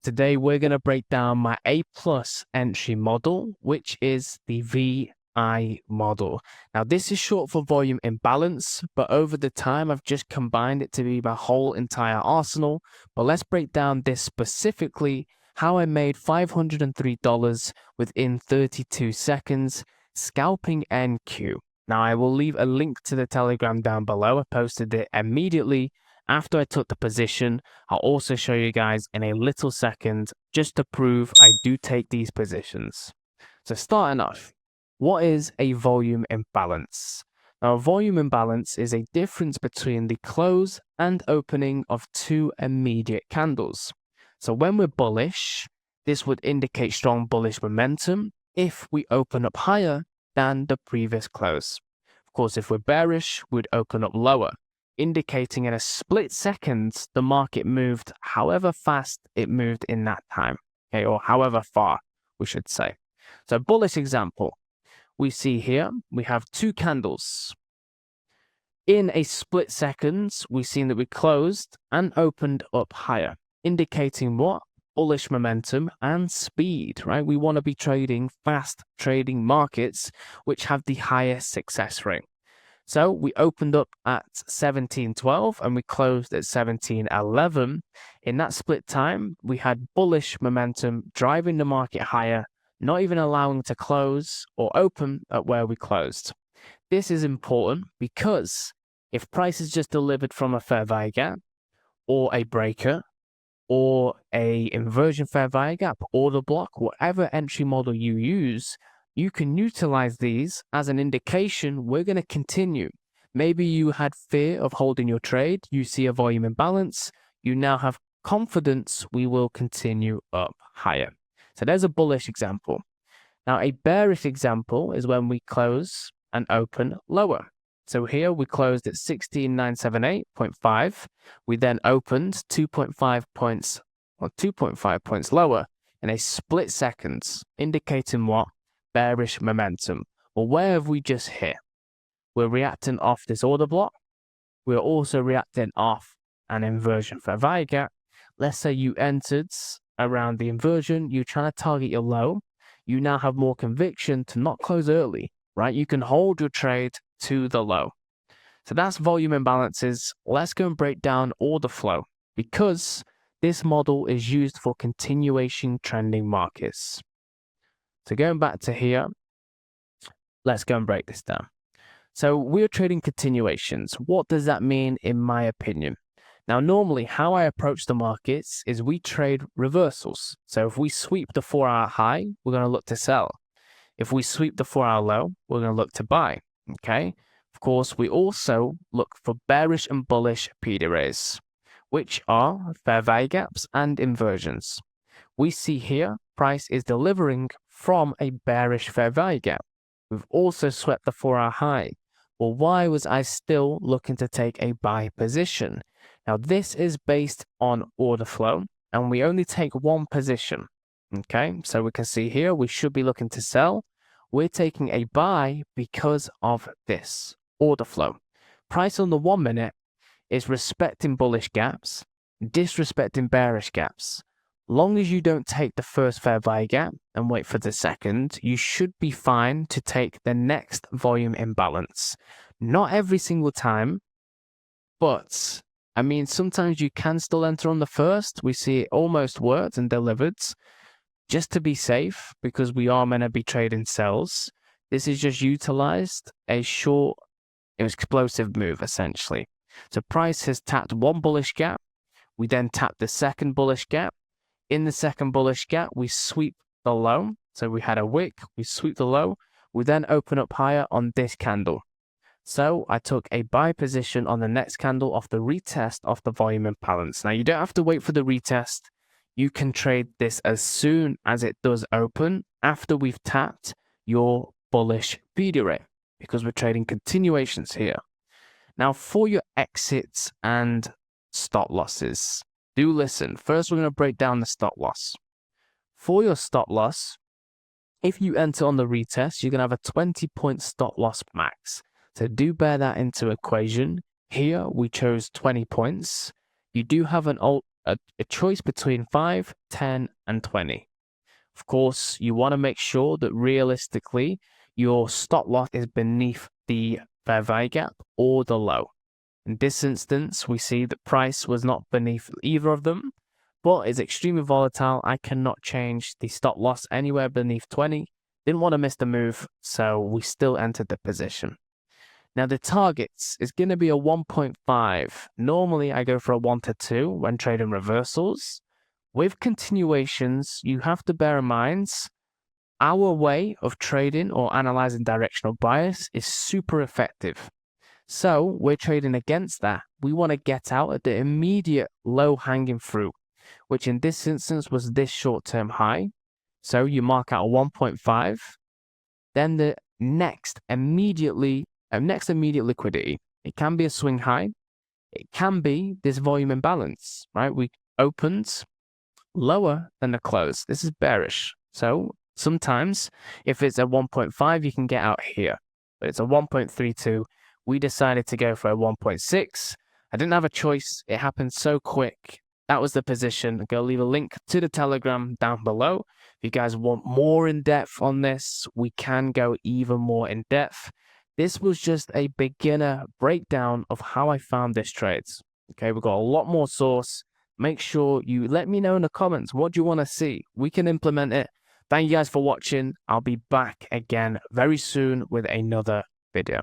Today we're going to break down my A+ entry model, which is the VI model. Now this is short for volume imbalance, but over the time I've just combined it to be my whole entire arsenal. But let's break down this specifically, how I made $503 within 32 seconds, scalping NQ. Now I will leave a link to the Telegram down below. I posted it immediately after I took the position. I'll also show you guys in a little second just to prove I do take these positions. So starting off, what is a volume imbalance? Now, a volume imbalance is a difference between the close and opening of two immediate candles. So when we're bullish, this would indicate strong bullish momentum if we open up higher than the previous close. Of course, if we're bearish, we'd open up lower, indicating in a split second the market moved however fast it moved in that time, okay, or however far we should say. So bullish example, we see here we have two candles. In a split second, we've seen that we closed and opened up higher, indicating what? Bullish momentum and speed, right? We want to be trading fast trading markets which have the highest success rate. So we opened up at 17.12 and we closed at 17.11. In that split time, we had bullish momentum driving the market higher, not even allowing to close or open at where we closed. This is important because if price is just delivered from a fair value gap or a breaker or a inversion fair value gap, order block, whatever entry model you use, you can utilize these as an indication we're going to continue. Maybe you had fear of holding your trade, you see a volume imbalance, you now have confidence we will continue up higher. So there's a bullish example. Now a bearish example is when we close and open lower. So here we closed at 16,978.5. We then opened 2.5 points or 2.5 points lower in a split seconds, indicating what? Bearish momentum. Well, where have we just hit? We're reacting off this order block. We're also reacting off an inversion fair value gap. Let's say you entered around the inversion, you're trying to target your low. You now have more conviction to not close early, right? You can hold your trade to the low. So that's volume imbalances. Let's go and break down order flow because this model is used for continuation trending markets. So going back to here, let's go and break this down. So we're trading continuations. What does that mean in my opinion? Now, normally how I approach the markets is we trade reversals. So if we sweep the 4-hour high, we're going to look to sell. If we sweep the 4-hour low, we're going to look to buy. Okay. Of course, we also look for bearish and bullish PDRAs, which are fair value gaps and inversions. We see here price is delivering from a bearish fair value gap. We've also swept the 4-hour high. Well, why was I still looking to take a buy position? Now, this is based on order flow, and we only take one position. Okay, so we can see here we should be looking to sell. We're taking a buy because of this order flow. Price on the 1 minute is respecting bullish gaps, disrespecting bearish gaps. Long as you don't take the first fair value gap and wait for the second, you should be fine to take the next volume imbalance. Not every single time, but I mean, sometimes you can still enter on the first. We see it almost worked and delivered. Just to be safe, because we are meant to be trading sells, this is just utilized a short, explosive move essentially. So price has tapped one bullish gap. We then tap the second bullish gap. In the second bullish gap, we sweep the low. So we had a wick, we sweep the low. We then open up higher on this candle. So I took a buy position on the next candle off the retest of the volume imbalance. Now you don't have to wait for the retest. You can trade this as soon as it does open after we've tapped your bullish PD rate because we're trading continuations here. Now for your exits and stop losses, do listen. First, we're going to break down the stop loss. For your stop loss, if you enter on the retest, you're going to have a 20-point stop loss max. So do bear that into equation. Here we chose 20 points. You do have an a choice between 5, 10, and 20. Of course, you want to make sure that realistically your stop loss is beneath the fair value gap or the low. In this instance, we see the price was not beneath either of them, but it's extremely volatile. I cannot change the stop loss anywhere beneath 20. Didn't want to miss the move, so we still entered the position. Now the targets is going to be a 1.5. Normally I go for a 1 to 2 when trading reversals. With continuations, you have to bear in mind our way of trading or analyzing directional bias is super effective. So we're trading against that. We want to get out at the immediate low hanging fruit, which in this instance was this short-term high. So you mark out a 1.5, then the next immediate liquidity. It can be a swing high. It can be this volume imbalance, right? We opened lower than the close. This is bearish. So sometimes if it's a 1.5, you can get out here, but it's a 1.32. We decided to go for a 1.6. I didn't have a choice. It happened so quick. That was the position. I'm going to leave a link to the Telegram down below. If you guys want more in depth on this, we can go even more in depth. This was just a beginner breakdown of how I found this trade. Okay, we've got a lot more source. Make sure you let me know in the comments, what do you want to see? We can implement it. Thank you guys for watching. I'll be back again very soon with another video.